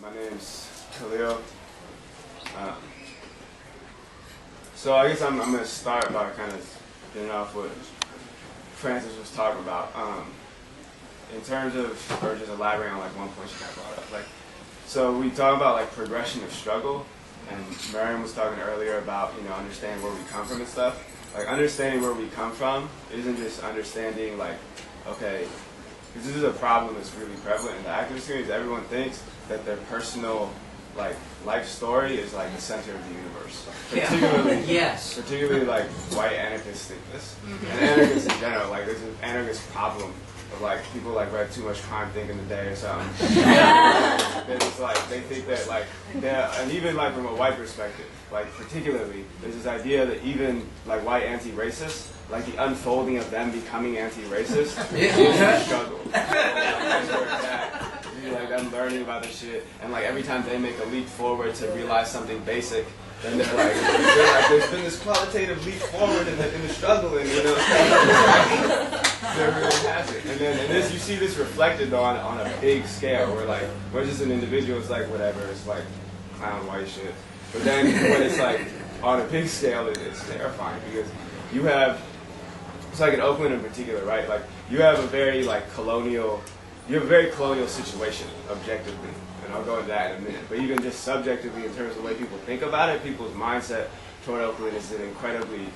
My name's Khalil. So I guess I'm going to start by kind of getting off what Francis was talking about. In terms of, or just elaborating on like one point she got brought up. So we talk about like progression of struggle, and Miriam was talking earlier about, understanding where we come from and stuff. Like understanding where we come from isn't just understanding like, okay, because this is a problem that's really prevalent in the activist community. Everyone thinks that their personal life story is like the center of the universe. Particularly, particularly like white anarchists think this, and anarchists in general. Like there's an anarchist problem of like people like read too much crime think in the day or something. They're just like they think that like and even like from a white perspective, like particularly there's this idea that even like white anti-racists, like the unfolding of them becoming anti-racist is a struggle. That's where it's at. Like them learning about this shit, and like every time they make a leap forward to realize something basic, then they're like there's been this qualitative leap forward in the struggle, and there really hasn't. And this you see this reflected on a big scale, where like where just an individual is like whatever, it's like clown white shit. But then when it's like on a big scale, it's terrifying because you have it's like in Oakland in particular, right? Like you have a very like colonial. You have a very colonial situation, objectively, and I'll go into that in a minute. But even just subjectively, in terms of the way people think about it, people's mindset toward Oakland is an incredibly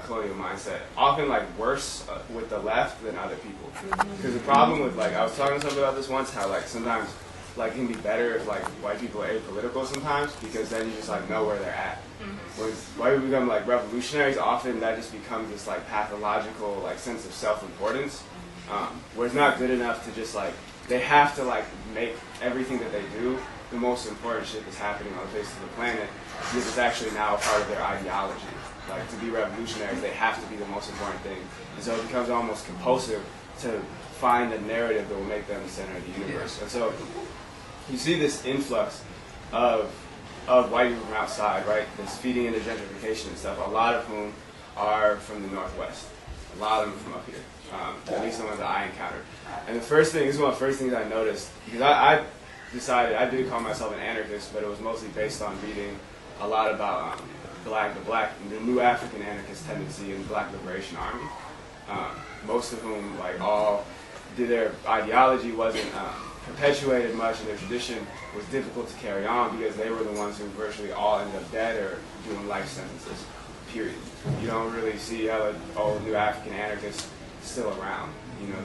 colonial mindset. Often, like, worse with the left than other people. Because the problem with, like, I was talking to somebody about this once, how, like, sometimes, like, it can be better if, like, white people are apolitical sometimes, because then you just, like, know where they're at. When white people become, like, revolutionaries, often that just becomes this, like, pathological, like, sense of self-importance. Where it's not good enough to just like, they have to like make everything that they do the most important shit that's happening on the face of the planet because it's actually now a part of their ideology. Like to be revolutionaries, they have to be the most important thing. And so it becomes almost compulsive to find a narrative that will make them the center of the universe. And so you see this influx of white people from outside, right? This feeding into gentrification and stuff, a lot of whom are from the Northwest. A lot of them are from up here. At least the ones that I encountered. And the first thing, this is one of the first things I noticed, because I decided, I did call myself an anarchist, but it was mostly based on reading a lot about the new African anarchist tendency in the Black Liberation Army. Most of whom, like, all did their ideology wasn't perpetuated much, and their tradition was difficult to carry on because they were the ones who virtually all ended up dead or doing life sentences, period. You don't really see how old new African anarchists still around.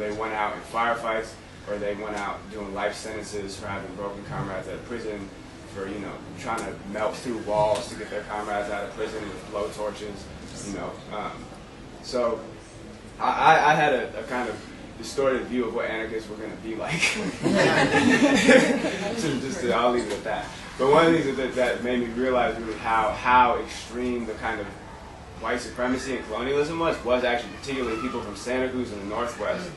They went out in firefights, or they went out doing life sentences for having broken comrades out of prison, for trying to melt through walls to get their comrades out of prison with blow torches. So I had a kind of distorted view of what anarchists were going to be like. I'll leave it at that. But one of the things that made me realize really how extreme the kind of white supremacy and colonialism was actually particularly people from Santa Cruz in the Northwest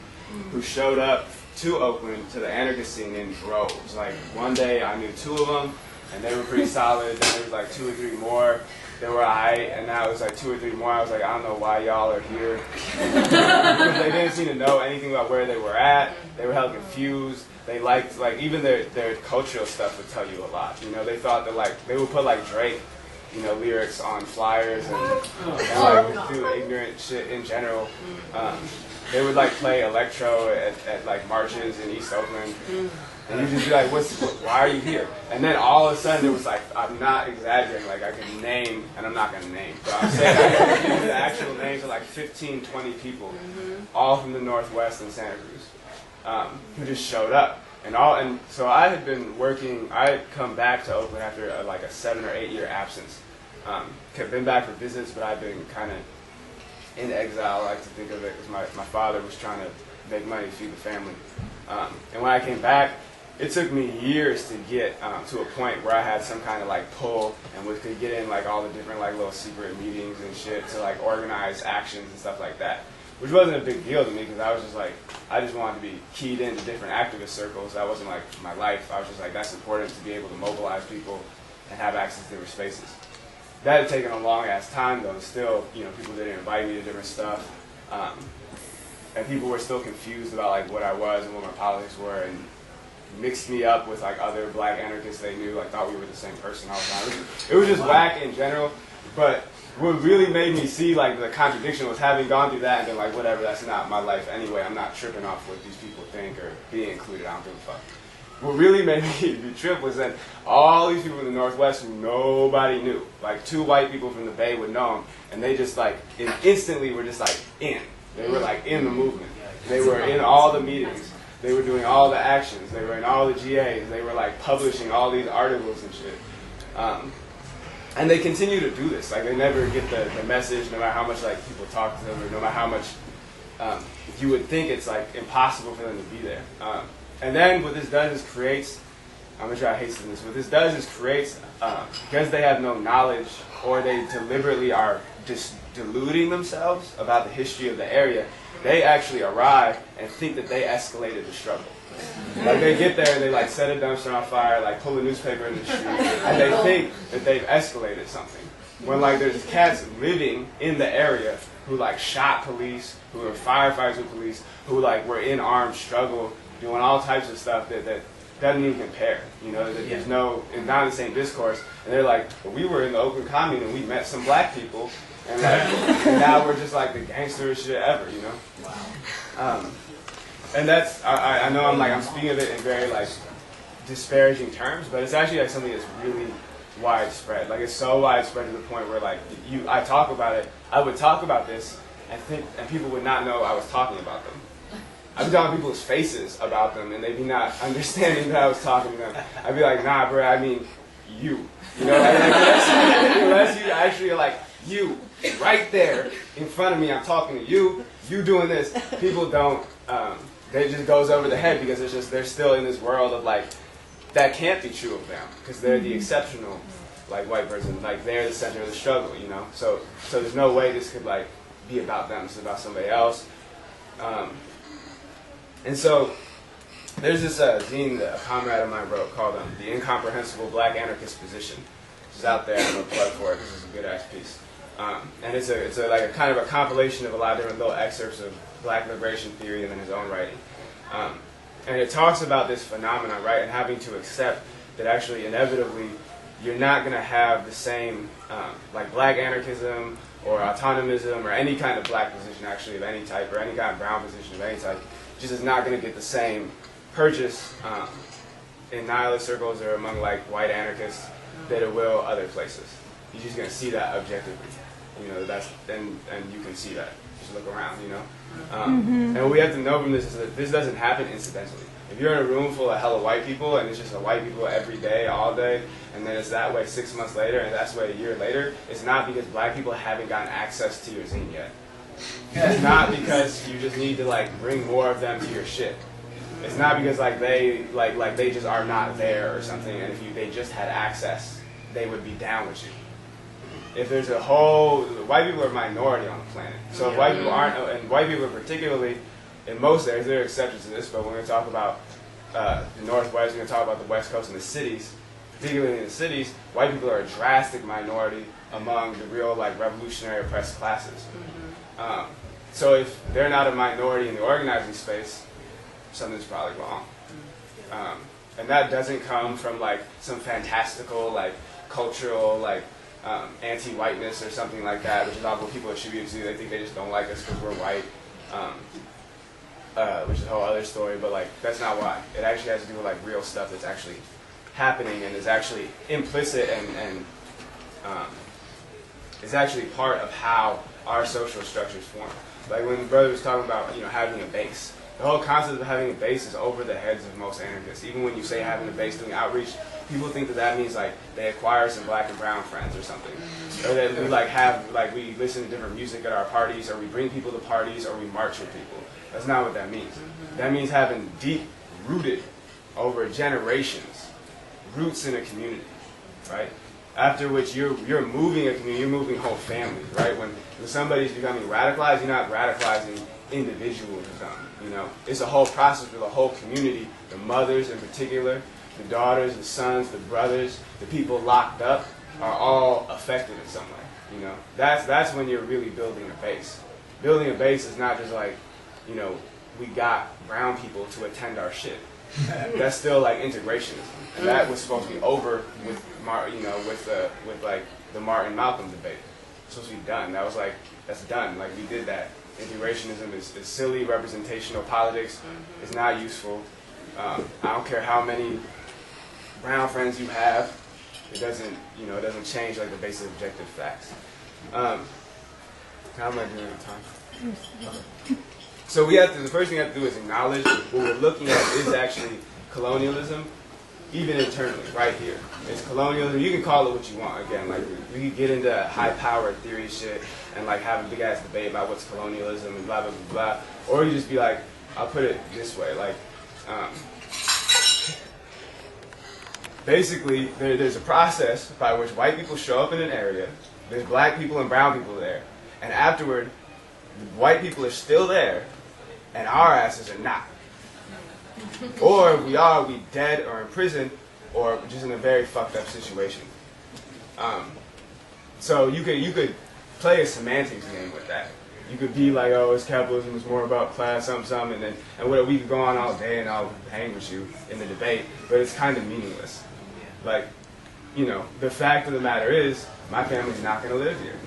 who showed up to Oakland, to the anarchist scene in droves. Like one day I knew 2 of them and they were pretty solid, then there was like 2 or 3 more that were aight, and now it was like 2 or 3 more. I was like, I don't know why y'all are here. Because they didn't seem to know anything about where they were at. They were hella confused. They liked, like, even their cultural stuff would tell you a lot. They thought that, like, they would put like Drake lyrics on flyers and like do ignorant shit in general. They would like play electro at like marches in East Oakland, and you'd just be like, why are you here? And then all of a sudden it was like, I'm not exaggerating, like I can name, and I'm not gonna name, but I'm saying I can give the actual names of like 15, 20 people, all from the Northwest and Santa Cruz, who just showed up. And so I had been working, I had come back to Oakland after like a 7 or 8 year absence. Been back for visits, but I've been kind of in exile, I like to think of it, because my father was trying to make money to feed the family. And when I came back, it took me years to get to a point where I had some kind of like pull and could get in like all the different like little secret meetings and shit to like organize actions and stuff like that. Which wasn't a big deal to me because I was just like, I just wanted to be keyed into different activist circles. That wasn't like my life. I was just like, that's important to be able to mobilize people and have access to different spaces. That had taken a long ass time though, and still, people didn't invite me to different stuff. And people were still confused about like what I was and what my politics were, and mixed me up with like other black anarchists they knew, like thought we were the same person all the time. It was just whack in general. But what really made me see like the contradiction was having gone through that and been like, whatever, that's not my life anyway. I'm not tripping off what these people think or being included. I don't give a fuck. What really made me trip was that all these people in the Northwest who nobody knew, like 2 white people from the Bay would know them, and they just like instantly were just like in. They were like in the movement. They were in all the meetings. They were doing all the actions. They were in all the GAs. They were like publishing all these articles and shit. And they continue to do this. Like they never get the message, no matter how much like people talk to them, or no matter how much you would think it's like impossible for them to be there. And then what this does is creates, I'm gonna try to hasten this, what this does is creates, because they have no knowledge or they deliberately are just deluding themselves about the history of the area, they actually arrive and think that they escalated the struggle. Like they get there and they like set a dumpster on fire, like pull a newspaper in the street, and they think that they've escalated something. When like there's cats living in the area who like shot police, who were firefighters with police, who like were in armed struggle, doing all types of stuff that doesn't even compare. You know, that there's no, it's not in the same discourse. And they're like, well, we were in the Oakland Commune and we met some black people, and like and now we're just like the gangsterest shit ever, you know? Wow. And that's, I know I'm speaking of it in very like disparaging terms, but it's actually like something that's really widespread. Like it's so widespread to the point where like I talk about it, I would talk about this and people would not know I was talking about them. I'd be talking people's faces about them, and they'd be not understanding that I was talking to them. I'd be like, nah, bro, I mean you. You know, like, unless you actually are like, you, right there in front of me, I'm talking to you, you doing this. People don't, it just goes over the head because they're still in this world of like, that can't be true of them because they're the exceptional like white person, like they're the center of the struggle, you know? So there's no way this could like be about them, it's about somebody else. And so there's this zine that a comrade of mine wrote called The Incomprehensible Black Anarchist Position, which is out there. I'm going to plug for it. This is a good-ass piece. And it's like a kind of a compilation of a lot of different little excerpts of black liberation theory and then his own writing. And it talks about this phenomenon, right, and having to accept that actually inevitably you're not going to have the same, like black anarchism or autonomism or any kind of black position actually of any type or any kind of brown position of any type just is not going to get the same purchase in nihilist circles or among like white anarchists that it will other places. You're just going to see that objectively, you know. And you can see that. Just look around, you know. And what we have to know from this is that this doesn't happen incidentally. If you're in a room full of hella white people and it's just a white people every day, all day, and then it's that way 6 months later and that's way a year later, it's not because black people haven't gotten access to your zine yet. It's not because you just need to like bring more of them to your shit. It's not because like they just are not there or something, and if they just had access, they would be down with you. If there's a whole, white people are a minority on the planet. So if white people aren't, and white people particularly, in most areas, there are exceptions to this, but when we're going to talk about the Northwest, we're going to talk about the West Coast and the cities, particularly in the cities, white people are a drastic minority among the real like revolutionary oppressed classes. So if they're not a minority in the organizing space, something's probably wrong. And that doesn't come from like some fantastical like cultural like anti-whiteness or something like that, which is not what people attribute to. They think they just don't like us because we're white, which is a whole other story, but like that's not why. It actually has to do with like real stuff that's actually happening and is actually implicit and is actually part of how our social structures form. Like when the brother was talking about, you know, having a base. The whole concept of having a base is over the heads of most anarchists. Even when you say having a base, doing outreach, people think that means like they acquire some black and brown friends or something. Or that we like have, like we listen to different music at our parties, or we bring people to parties, or we march with people. That's not what that means. That means having deep rooted over generations, roots in a community, right? After which you're moving a community, you're moving whole families, right? When somebody's becoming radicalized, you're not radicalizing individuals, you know. It's a whole process with a whole community, the mothers in particular, the daughters, the sons, the brothers, the people locked up are all affected in some way, you know. That's when you're really building a base. Building a base is not just like, you know, we got brown people to attend our shit. That's still like integrationism, and that was supposed to be over with with like the Martin Malcolm debate. It's supposed to be done. That was like, that's done. Like, we did that. Integrationism is silly. Representational politics is not useful. I don't care how many brown friends you have. It doesn't, it doesn't change like the basic objective facts. How am I doing on time? So the first thing we have to do is acknowledge what we're looking at is actually colonialism, even internally, right here. It's colonialism. You can call it what you want. Again, like, we could get into high-powered theory shit and like have a big-ass debate about what's colonialism and blah, blah, blah, blah. Or you just be like, I'll put it this way, like, basically, there's a process by which white people show up in an area, there's black people and brown people there, and afterward, the white people are still there, and our asses are not. Or if we are, we dead or in prison, or just in a very fucked up situation. So you could play a semantics game with that. You could be like, oh, it's capitalism, it's more about class, something, and we could go on all day and I'll hang with you in the debate, but it's kind of meaningless. Like, the fact of the matter is, my family's not going to live here.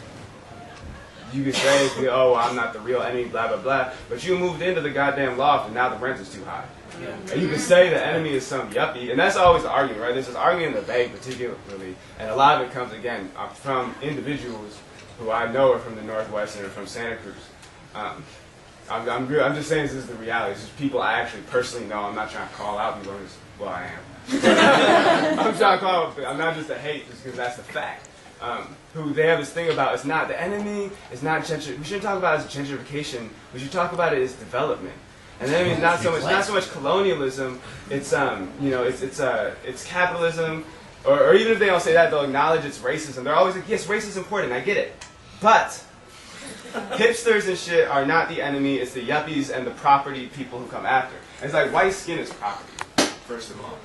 You could say, oh, I'm not the real enemy, blah, blah, blah, but you moved into the goddamn loft and now the rent is too high. Yeah. And you could say the enemy is some yuppie, and that's always the argument, right? There's this argument in the Bay particularly, and a lot of it comes, again, from individuals who I know are from the Northwest and are from Santa Cruz. I'm just saying this is the reality. It's just people I actually personally know. I'm not trying to call out people. I am. I'm trying to call. I'm not just a hate, just because that's the fact. Who they have this thing about, it's not the enemy, it's not gentrification. We shouldn't talk about it as gentrification. We should talk about it as development. And then it's not so much colonialism. It's it's capitalism. Or even if they don't say that, they'll acknowledge it's racism. They're always like, yes, race is important. I get it, but hipsters and shit are not the enemy. It's the yuppies and the property people who come after. And it's like, white skin is property. First of all,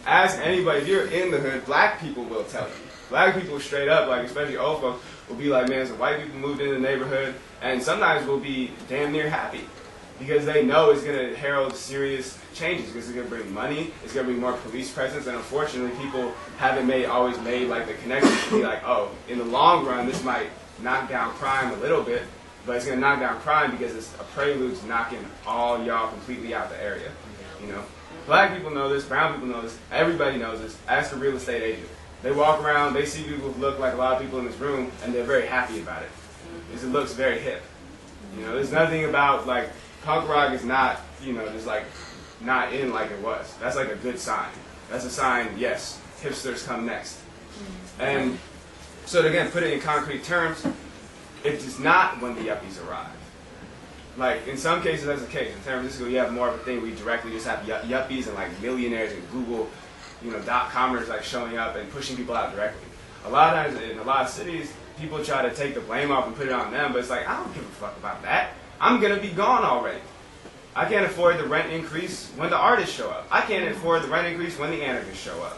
ask anybody, if you're in the hood, black people will tell you. Black people straight up, like especially old folks, will be like, man, so white people moved into the neighborhood, and sometimes will be damn near happy because they know it's going to herald serious changes, because it's going to bring money, it's going to bring more police presence, and unfortunately people haven't always made like the connection to be like, oh, in the long run this might knock down crime a little bit, but it's going to knock down crime because it's a prelude to knocking all y'all completely out the area, Black people know this, brown people know this, everybody knows this. Ask a real estate agent. They walk around, they see people who look like a lot of people in this room, and they're very happy about it. Because it looks very hip. There's nothing about, like, punk rock is not, just like, not in like it was. That's like a good sign. That's a sign, yes, hipsters come next. And so to, again, put it in concrete terms, it is not when the yuppies arrive. Like, in some cases that's the case. In San Francisco, you have more of a thing where you directly just have yuppies and, like, millionaires and Google, .comers, like, showing up and pushing people out directly. A lot of times, in a lot of cities, people try to take the blame off and put it on them, but it's like, I don't give a fuck about that. I'm going to be gone already. I can't afford the rent increase when the artists show up. I can't afford the rent increase when the anarchists show up.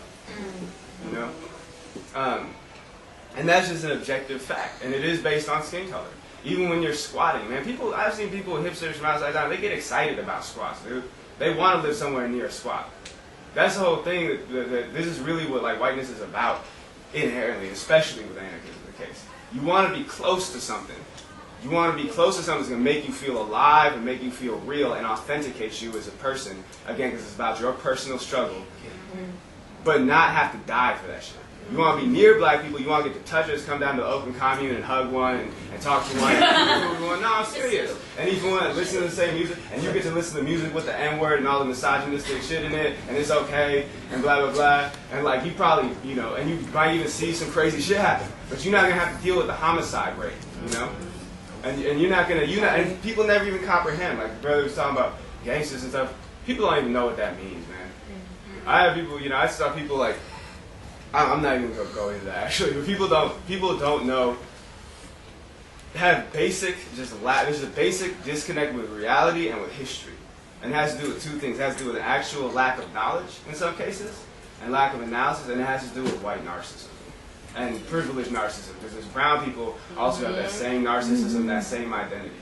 And that's just an objective fact, and it is based on skin color. Even when you're squatting, man, I've seen people, hipsters from outside town, they get excited about squats, dude. They want to live somewhere near a squat. That's the whole thing, that this is really what, like, whiteness is about, inherently, especially with anarchism the case. You want to be close to something. You want to be close to something that's going to make you feel alive and make you feel real and authenticate you as a person, again, because it's about your personal struggle, but not have to die for that shit. You want to be near black people, you want to get to touch us, come down to the open commune and hug one and talk to one. And going, no, I'm serious. And if you want to listen to the same music, and you get to listen to music with the N-word and all the misogynistic shit in it, and it's okay, and blah, blah, blah. And like, you probably, and you might even see some crazy shit happen. But you're not going to have to deal with the homicide rate, And you're not going to, and people never even comprehend. Like the brother was talking about gangsters and stuff. People don't even know what that means, man. I have people, I saw people like, I'm not even going to go into that actually, but people don't know, have basic, there's a basic disconnect with reality and with history. And it has to do with two things. It has to do with an actual lack of knowledge in some cases, and lack of analysis, and it has to do with white narcissism. And privileged narcissism, because there's brown people also have that same narcissism, that same identity.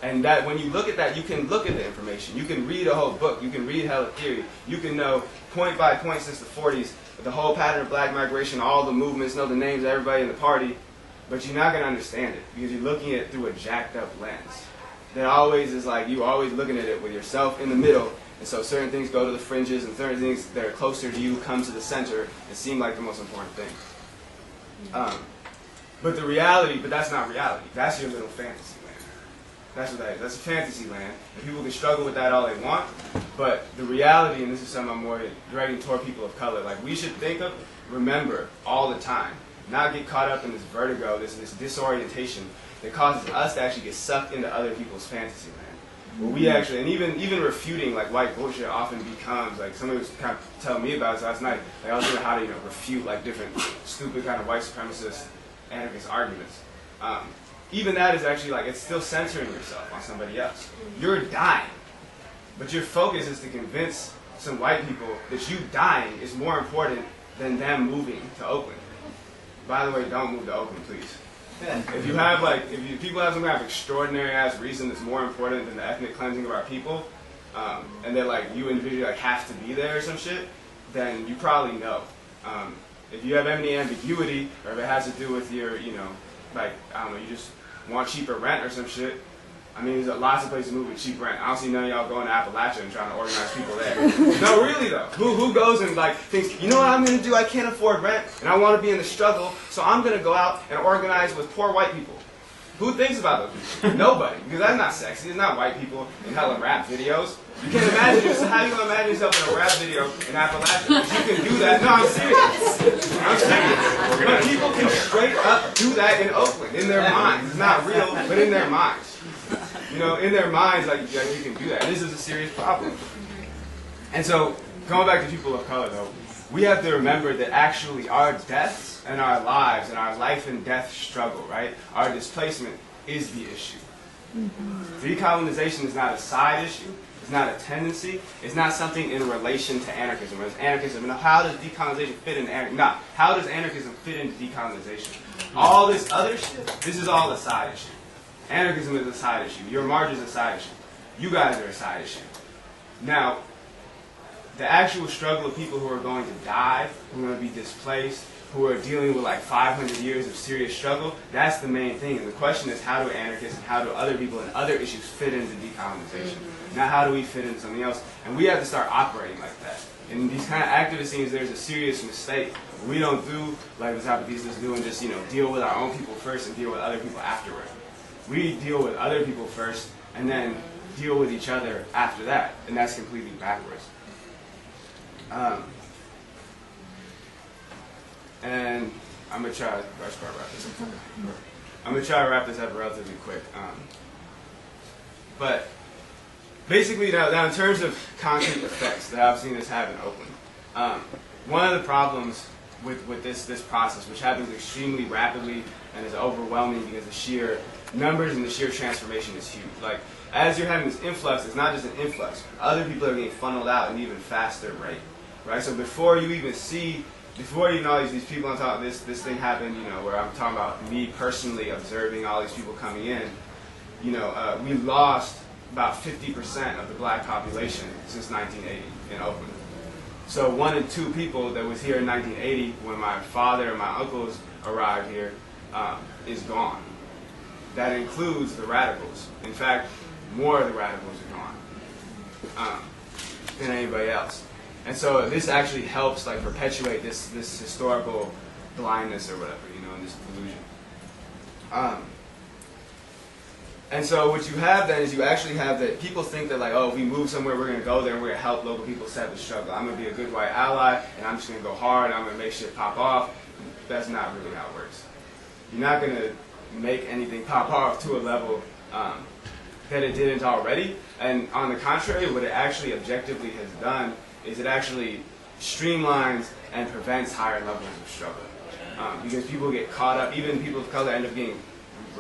And that when you look at that, you can look at the information. You can read a whole book. You can read hella theory. You can know point by point since the 40s, the whole pattern of black migration, all the movements, know the names of everybody in the party, but you're not going to understand it because you're looking at it through a jacked up lens. That always is like, you always looking at it with yourself in the middle, and so certain things go to the fringes, and certain things that are closer to you come to the center and seem like the most important thing. But the reality, but that's not reality. That's your little fantasy land. That's what that is. That's a fantasy land. And people can struggle with that all they want, but the reality, and this is something I'm more directing toward people of color, like we should think of, remember all the time, not get caught up in this vertigo, this disorientation that causes us to actually get sucked into other people's fantasy land. Where we actually, and even refuting like white bullshit often becomes, like somebody was kind of telling me about this last night, like I was doing how to refute like different stupid kind of white supremacist anarchist arguments. Even that is actually like, it's still centering yourself on somebody else. You're dying, but your focus is to convince some white people that you dying is more important than them moving to Oakland. By the way, don't move to Oakland, please. If you have if people have some kind of extraordinary ass reason that's more important than the ethnic cleansing of our people, and that like you individually like have to be there or some shit, then you probably know. If you have any ambiguity, or if it has to do with your, like I don't know, you just want cheaper rent or some shit. I mean, there's lots of places to move with cheap rent. I don't see none of y'all going to Appalachia and trying to organize people there. No, really though. Who goes and like thinks, you know what I'm going to do? I can't afford rent and I want to be in the struggle, so I'm going to go out and organize with poor white people. Who thinks about those people? Nobody, because that's not sexy. It's not white people in hella rap videos. You can't imagine yourself. How do you imagine yourself in a rap video in Appalachia? You can do that. No, I'm serious. I'm serious. But people can straight up do that in Oakland, in their minds. It's not real, but in their minds. In their minds, like you can do that. This is a serious problem. And so, going back to people of color, though, we have to remember that actually our deaths and our lives and our life and death struggle, right? Our displacement is the issue. Decolonization is not a side issue. It's not a tendency. It's not something in relation to anarchism. It's anarchism. And how does decolonization fit into anarchism? No. How does anarchism fit into decolonization? All this other shit, this is all a side issue. Anarchism is a side issue. Your march is a side issue. You guys are a side issue. Now, the actual struggle of people who are going to die, who are going to be displaced, who are dealing with like 500 years of serious struggle, that's the main thing. And the question is, how do anarchists and how do other people and other issues fit into decolonization? Now, how do we fit into something else? And we have to start operating like that. In these kind of activist scenes, there's a serious mistake. We don't do like the Zapatistas do and just deal with our own people first and deal with other people afterward. We deal with other people first and then deal with each other after that, and that's completely backwards. And I'm gonna try to wrap this up. I'm gonna try to wrap this up relatively quick. But basically, now in terms of concrete effects that I've seen this have in Oakland, one of the problems with this process, which happens extremely rapidly and is overwhelming because the sheer numbers and the sheer transformation is huge. Like, as you're having this influx, it's not just an influx. Other people are getting funneled out at an even faster rate, right? So before you even all these people on top of this thing happened, where I'm talking about me personally observing all these people coming in, we lost about 50% of the black population since 1980 in Oakland. So 1 in 2 people that was here in 1980 when my father and my uncles arrived here is gone. That includes the radicals. In fact, more of the radicals are gone than anybody else. And so this actually helps like perpetuate this historical blindness or whatever, and this delusion. And so what you have then is you actually have that people think that like, oh, if we move somewhere, we're going to go there and we're going to help local people set the struggle. I'm going to be a good white ally and I'm just going to go hard and I'm going to make shit pop off. That's not really how it works. You're not going to make anything pop off to a level that it didn't already. And on the contrary, what it actually objectively has done is it actually streamlines and prevents higher levels of struggle. Because people get caught up, even people of color end up getting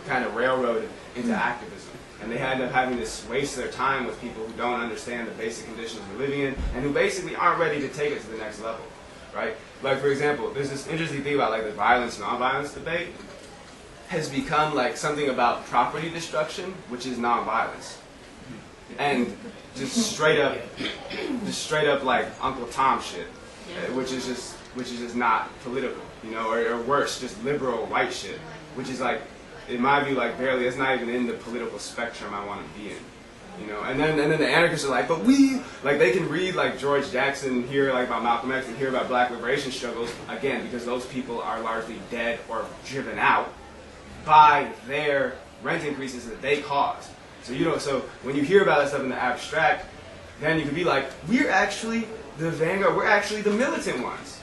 kind of railroaded into activism. And they end up having to waste their time with people who don't understand the basic conditions we're living in and who basically aren't ready to take it to the next level, right? Like, for example, there's this interesting thing about like the violence, nonviolence debate. has become like something about property destruction, which is nonviolence, and just straight up like Uncle Tom shit, which is just not political, you know, or worse, just liberal white shit, which is like, in my view, like barely, it's not even in the political spectrum I want to be in. You know, and then the anarchists are like, but we, like, they can read like George Jackson, hear like about Malcolm X, and hear about black liberation struggles, again, because those people are largely dead or driven out by their rent increases that they caused. So, you know, so when you hear about that stuff in the abstract, then you can be like, we're actually the vanguard, we're actually the militant ones,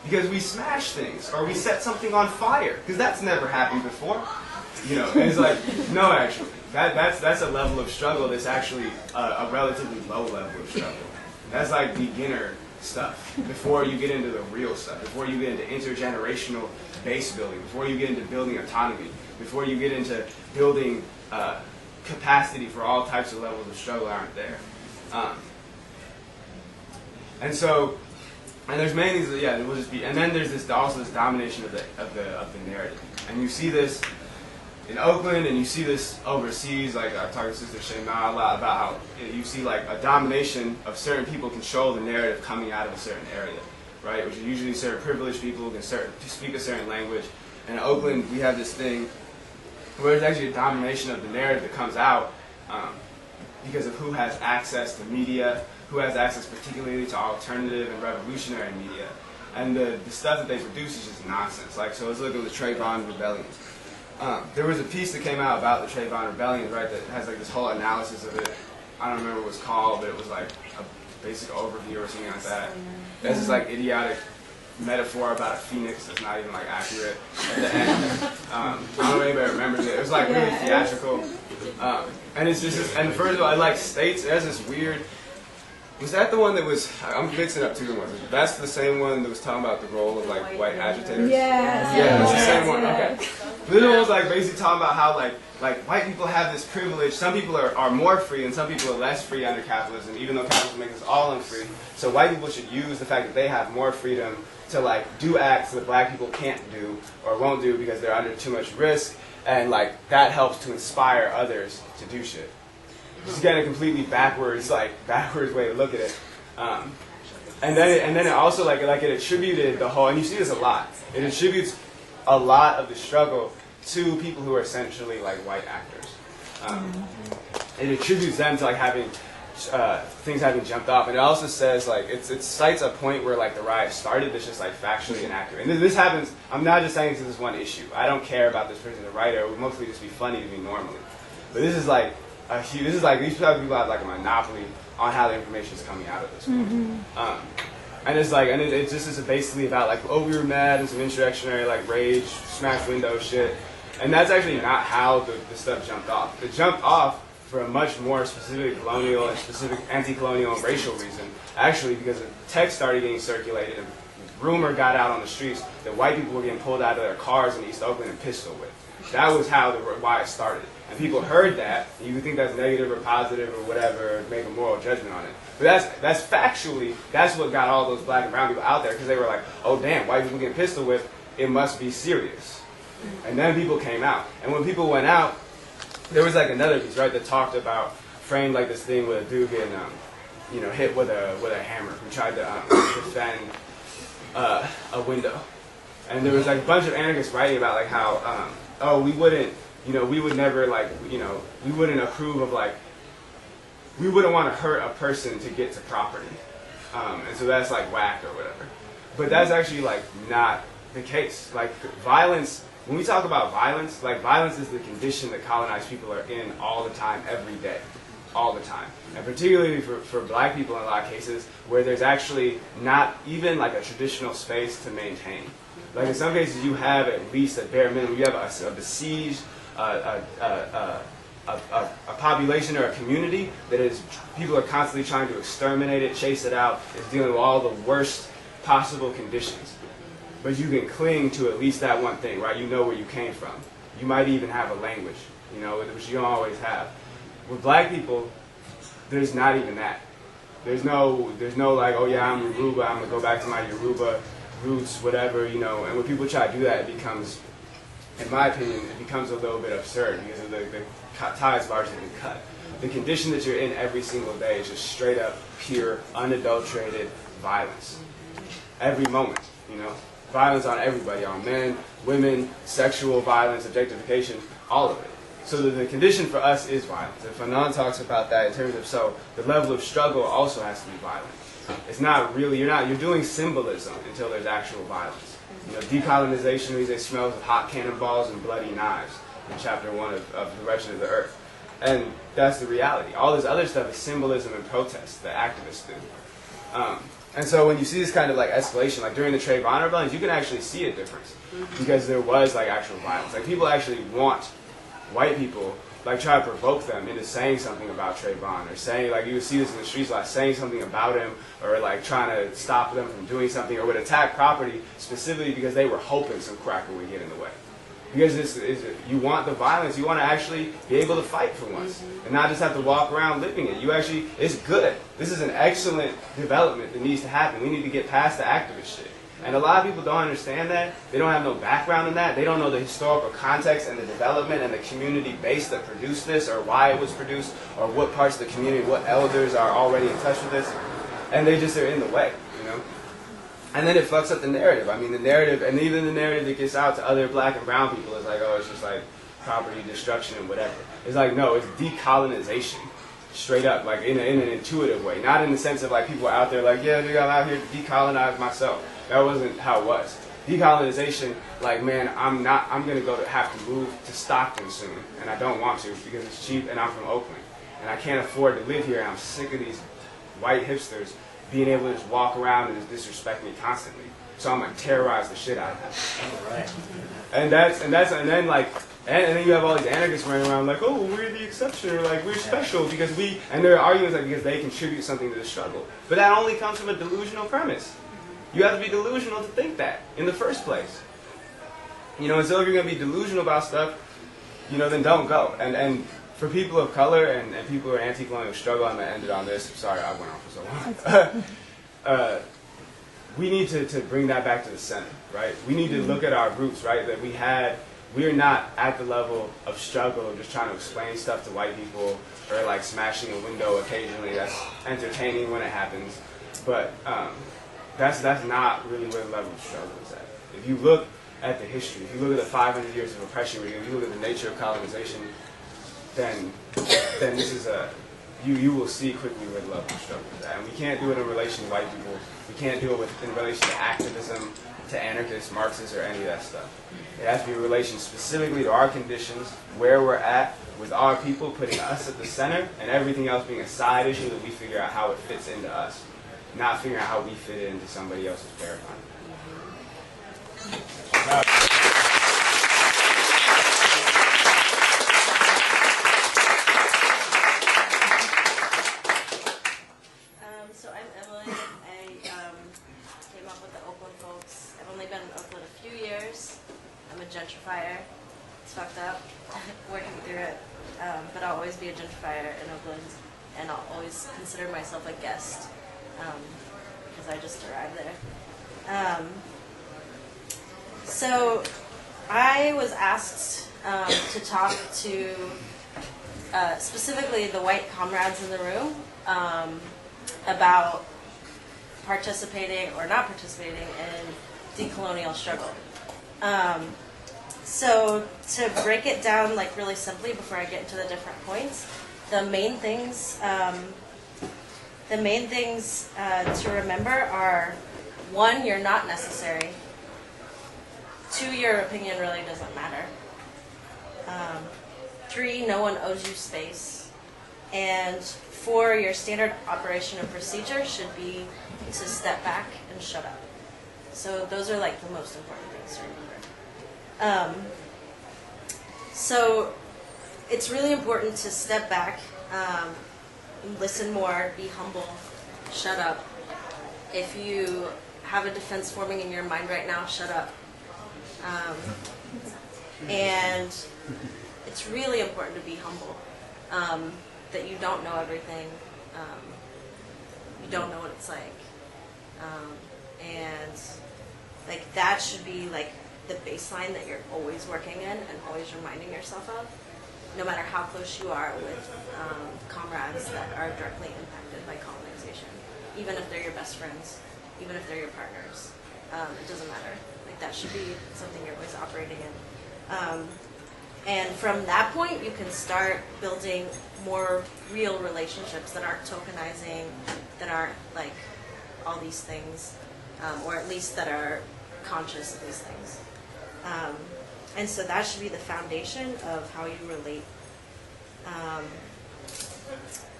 because we smash things, or we set something on fire, because that's never happened before. You know, and it's like, no, actually. That's a level of struggle that's actually a relatively low level of struggle. That's like beginner stuff before you get into the real stuff, before you get into intergenerational base building, before you get into building autonomy, before you get into building capacity for all types of levels of struggle that aren't there. And so, and there's many things that, yeah, it will just be, and then there's this also this domination of the narrative. And you see this in Oakland, and you see this overseas. Like I talked to Sister Shayna a lot about how you see like a domination of certain people control the narrative coming out of a certain area, right? Which are usually certain privileged people who can speak a certain language. And in Oakland, we have this thing where there's actually a domination of the narrative that comes out because of who has access to media, who has access particularly to alternative and revolutionary media. And the stuff that they produce is just nonsense. Like, so let's look at the Trayvon Rebellion. There was a piece that came out about the Trayvon Rebellion, right, that has like this whole analysis of it. I don't remember what it was called, but it was like a basic overview or something like that. There's this like idiotic metaphor about a phoenix that's not even like accurate at the end. I don't know if anybody remembers it. It was like really theatrical. And it's just, and first of all, it like states, there's this weird, was that the one that was, I'm mixing up two ones. That's the same one that was talking about the role of like white agitators? Yes. Yeah, it's the same one, okay. This one was like basically talking about how like white people have this privilege. Some people are more free and some people are less free under capitalism, even though capitalism makes us all unfree. So white people should use the fact that they have more freedom to like do acts that black people can't do or won't do because they're under too much risk, and like that helps to inspire others to do shit. Just again a completely backwards way to look at it. And then it also like it attributed the whole, and you see this a lot. It attributes a lot of the struggle to people who are essentially like white actors. It attributes them to like having things having jumped off, and it also says like it cites a point where like the riot started that's just like factually inaccurate. And this happens. I'm not just saying this is one issue. I don't care about this person, the writer. It would mostly just be funny to me normally. But this is like these people have like a monopoly on how the information is coming out of this point. And it's like, and it just is basically about like, oh, we were mad and some insurrectionary like rage, smash window shit. And that's actually not how the stuff jumped off. It jumped off for a much more specific colonial and specific anti-colonial and racial reason. Actually, because the text started getting circulated and rumor got out on the streets that white people were getting pulled out of their cars in East Oakland and pistol whipped. That was why it started. And people heard that, and you would think that's negative or positive or whatever, or make a moral judgment on it. But that's factually, that's what got all those black and brown people out there, because they were like, oh damn, white people getting pistol whipped, it must be serious. And then people came out. And when people went out, there was like another piece, right, that talked about, framed like this thing with a dude getting, hit with a hammer who tried to defend a window. And there was like a bunch of anarchists writing about like how, we wouldn't, we would never like, we wouldn't approve of like, we wouldn't want to hurt a person to get to property. And so that's like whack or whatever. But that's actually like not the case. Like violence, when we talk about violence, like violence is the condition that colonized people are in all the time, every day, all the time. And particularly for black people in a lot of cases where there's actually not even like a traditional space to maintain. Like in some cases you have at least a bare minimum, you have a besieged, a population or a community that is, people are constantly trying to exterminate it, chase it out, is dealing with all the worst possible conditions. But you can cling to at least that one thing, right? You know where you came from. You might even have a language, which you don't always have. With black people, there's not even that. There's no like, oh yeah, I'm Yoruba, I'm gonna go back to my Yoruba roots, whatever, and when people try to do that, it becomes in my opinion, it becomes a little bit absurd because of the ties largely been cut. The condition that you're in every single day is just straight up, pure, unadulterated violence. Every moment, you know? Violence on everybody, on men, women, sexual violence, objectification, all of it. So the condition for us is violence. If Anand talks about that in terms of, so the level of struggle also has to be violent. It's not really, you're doing symbolism until there's actual violence. You know, decolonization means it smells of hot cannonballs and bloody knives in chapter 1 of The Wretched of the Earth. And that's the reality. All this other stuff is symbolism and protest that activists do. And so when you see this kind of like escalation, like during the Trayvon rebellions, you can actually see a difference because there was like actual violence. Like people actually want white people, like try to provoke them into saying something about Trayvon, or saying, like you would see this in the streets a lot, saying something about him, or like trying to stop them from doing something, or would attack property specifically because they were hoping some cracker would get in the way. Because you want the violence, you want to actually be able to fight for once, and not just have to walk around living it. It's good. This is an excellent development that needs to happen. We need to get past the activist shit. And a lot of people don't understand that. They don't have no background in that. They don't know the historical context and the development and the community base that produced this, or why it was produced, or what parts of the community, what elders are already in touch with this. And they just are in the way, you know? And then it fucks up the narrative. I mean, the narrative, and even the narrative that gets out to other black and brown people is like, oh, it's just like property destruction and whatever. It's like, no, it's decolonization. Straight up, like in an intuitive way. Not in the sense of like people out there like, yeah, nigga, I'm out here to decolonize myself. That wasn't how it was. Decolonization, like, man, I'm gonna have to move to Stockton soon, and I don't want to because it's cheap, and I'm from Oakland, and I can't afford to live here, and I'm sick of these white hipsters being able to just walk around and just disrespect me constantly. So I'm gonna terrorize the shit out of them. Right. And then you have all these anarchists running around like, oh, we're the exception, or like we're special because and there are arguments like because they contribute something to the struggle. But that only comes from a delusional premise. You have to be delusional to think that in the first place. You know, and so if you're gonna be delusional about stuff, you know, then don't go. And for people of color and people who are anti-colonial struggle, I'm gonna end it on this. Sorry, I went on for so long. We need to bring that back to the center, right? We need to look at our roots, right? That we're not at the level of struggle of just trying to explain stuff to white people or like smashing a window occasionally. That's entertaining when it happens, but that's not really where the level of struggle is at. If you look at the history, if you look at the 500 years of oppression, if you look at the nature of colonization, then this is you will see quickly where the level of struggle is at. And we can't do it in relation to white people. We can't do it in relation to activism, to anarchists, Marxists, or any of that stuff. It has to be in relation specifically to our conditions, where we're at, with our people, putting us at the center, and everything else being a side issue that we figure out how it fits into us, not figuring out how we fit into somebody else's paradigm. So I'm Emily. I came up with the Oakland folks. I've only been in Oakland a few years. I'm a gentrifier. It's fucked up, working through it. But I'll always be a gentrifier in Oakland, and I'll always consider myself a guest because I just arrived there. So I was asked to talk to specifically the white comrades in the room about participating or not participating in decolonial struggle. So to break it down like really simply before I get into the different points, the main things to remember are: 1, you're not necessary. 2, your opinion really doesn't matter. 3, no one owes you space. And 4, your standard operation and procedure should be to step back and shut up. So those are like the most important things to remember. So it's really important to step back, listen more, be humble, shut up. If you have a defense forming in your mind right now, shut up. And it's really important to be humble, that you don't know everything, you don't know what it's like, and like that should be like the baseline that you're always working in and always reminding yourself of, no matter how close you are with comrades that are directly impacted by colonization. Even if they're your best friends, even if they're your partners, it doesn't matter. Like, that should be something you're always operating in. And from that point, you can start building more real relationships that aren't tokenizing, that aren't like all these things, or at least that are conscious of these things. And so that should be the foundation of how you relate.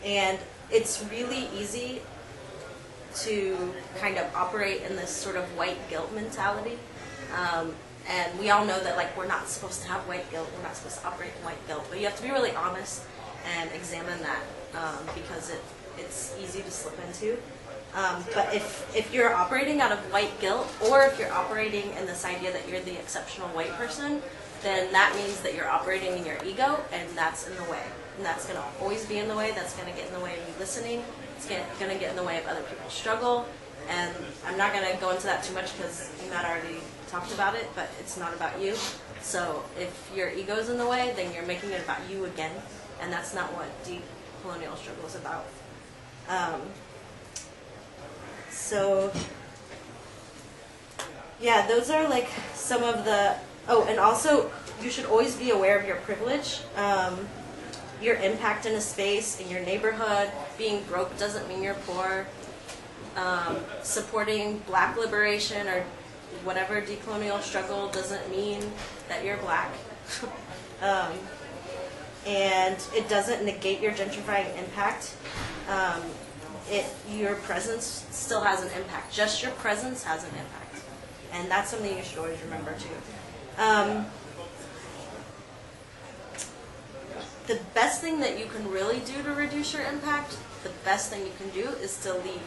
And it's really easy to kind of operate in this sort of white guilt mentality. And we all know that, like, we're not supposed to have white guilt, we're not supposed to operate in white guilt, but you have to be really honest and examine that, because it's easy to slip into. But if you're operating out of white guilt, or if you're operating in this idea that you're the exceptional white person, then that means that you're operating in your ego, and that's in the way. And that's going to always be in the way. That's going to get in the way of you listening. It's going to get in the way of other people's struggle. And I'm not going to go into that too much because Matt already talked about it, but it's not about you. So if your ego's in the way, then you're making it about you again, and that's not what decolonial struggle is about. So, yeah, those are like some of the, oh, and also you should always be aware of your privilege, your impact in a space, in your neighborhood. Being broke doesn't mean you're poor. Supporting Black liberation or whatever decolonial struggle doesn't mean that you're Black. And it doesn't negate your gentrifying impact. Your presence still has an impact. Just your presence has an impact. And that's something you should always remember too. The best thing that you can really do to reduce your impact, the best thing you can do is to leave,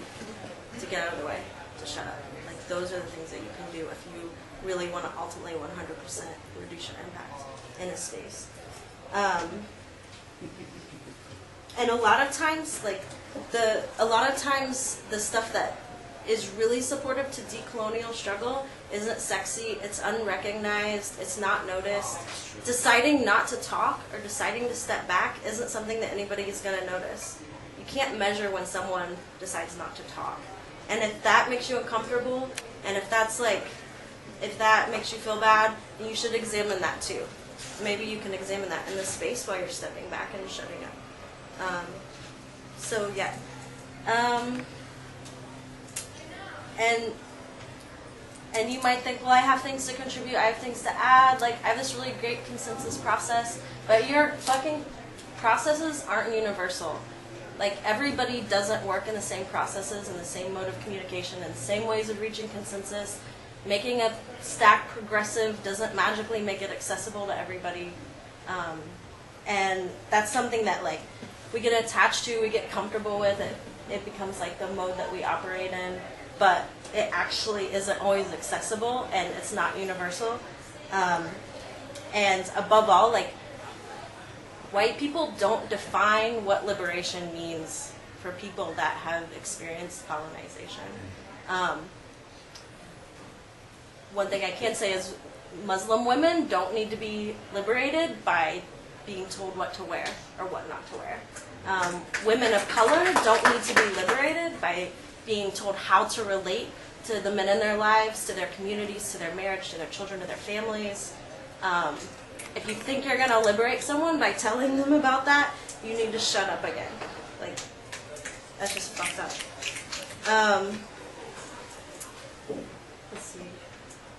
to get out of the way, to shut up. Like, those are the things that you can do if you really want to ultimately 100% reduce your impact in a space. And a lot of times, the stuff that is really supportive to decolonial struggle isn't sexy, it's unrecognized, it's not noticed. Deciding not to talk or deciding to step back isn't something that anybody is going to notice. You can't measure when someone decides not to talk. And if that makes you uncomfortable, and if that makes you feel bad, then you should examine that too. Maybe you can examine that in this space while you're stepping back and shutting up. So yeah. And you might think, well, I have things to contribute, I have things to add, like, I have this really great consensus process, but your fucking processes aren't universal. Like, everybody doesn't work in the same processes and the same mode of communication and the same ways of reaching consensus. Making a stack progressive doesn't magically make it accessible to everybody. And that's something that, like, we get attached to, we get comfortable with it. It becomes like the mode that we operate in, but it actually isn't always accessible, and it's not universal. And above all, like, white people don't define what liberation means for people that have experienced colonization. One thing I can say is Muslim women don't need to be liberated by being told what to wear or what not to wear. Women of color don't need to be liberated by being told how to relate to the men in their lives, to their communities, to their marriage, to their children, to their families. If you think you're going to liberate someone by telling them about that, you need to shut up again. Like, that's just fucked up. Let's see.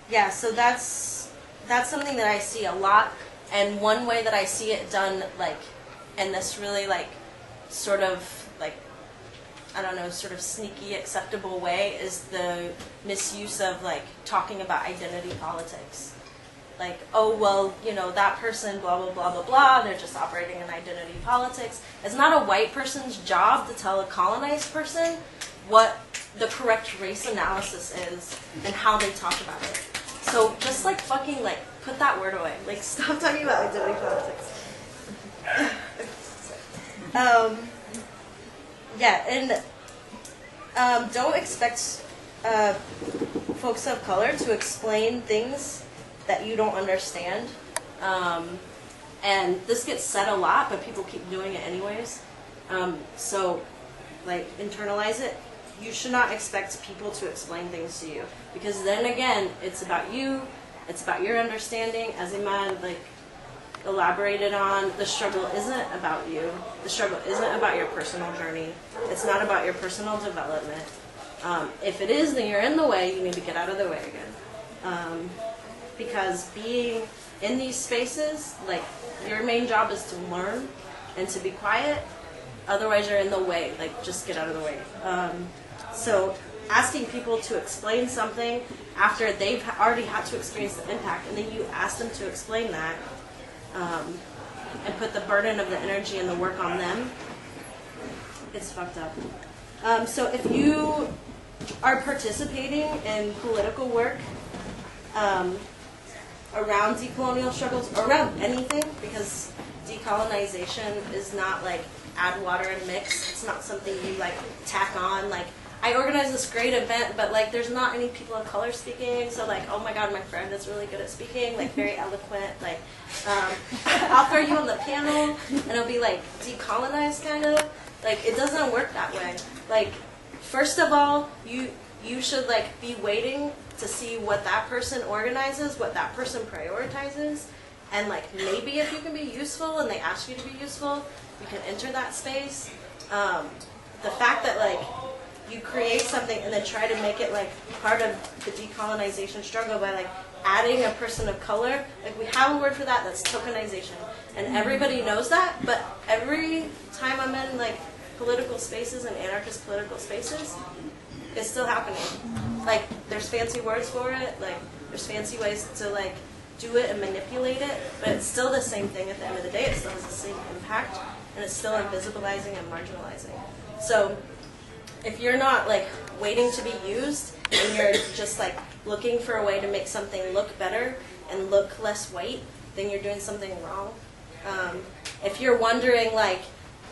Yeah, so that's something that I see a lot, and one way that I see it done, like, in this really, like, sort of, like, I don't know, sort of sneaky, acceptable way is the misuse of, like, talking about identity politics. Like, oh, well, you know, that person, blah, blah, blah, blah, blah, they're just operating in identity politics. It's not a white person's job to tell a colonized person what the correct race analysis is and how they talk about it. So just, like, fucking, like, put that word away. Like, stop talking about identity politics. Yeah, and don't expect folks of color to explain things that you don't understand. And this gets said a lot, but people keep doing it anyways. So, like, internalize it. You should not expect people to explain things to you, because then again, it's about you, it's about your understanding. As Iman, like, elaborated on, the struggle isn't about you. The struggle isn't about your personal journey. It's not about your personal development. If it is, then you're in the way. You need to get out of the way again. Because being in these spaces, like, your main job is to learn and to be quiet. Otherwise, you're in the way. Like, just get out of the way. So asking people to explain something after they've already had to experience the impact, and then you ask them to explain that, and put the burden of the energy and the work on them, it's fucked up. So if you are participating in political work around decolonial struggles, or around anything, because decolonization is not like add water and mix. It's not something you like tack on. Like, I organized this great event, but like there's not any people of color speaking, so like, oh my god, my friend is really good at speaking, like very eloquent, like I'll throw you on the panel and it'll be like decolonized kind of. Like, it doesn't work that way. Like, first of all, you should like be waiting to see what that person organizes, what that person prioritizes, and like maybe if you can be useful and they ask you to be useful, you can enter that space. The fact that like you create something and then try to make it like part of the decolonization struggle by like adding a person of color, like we have a word for that, that's tokenization. And everybody knows that, but every time I'm in like political spaces and anarchist political spaces, it's still happening. Like, there's fancy words for it, like there's fancy ways to like do it and manipulate it, but it's still the same thing at the end of the day. It still has the same impact, and it's still invisibilizing and marginalizing. So if you're not like waiting to be used and you're just like looking for a way to make something look better and look less white, then you're doing something wrong. If you're wondering like,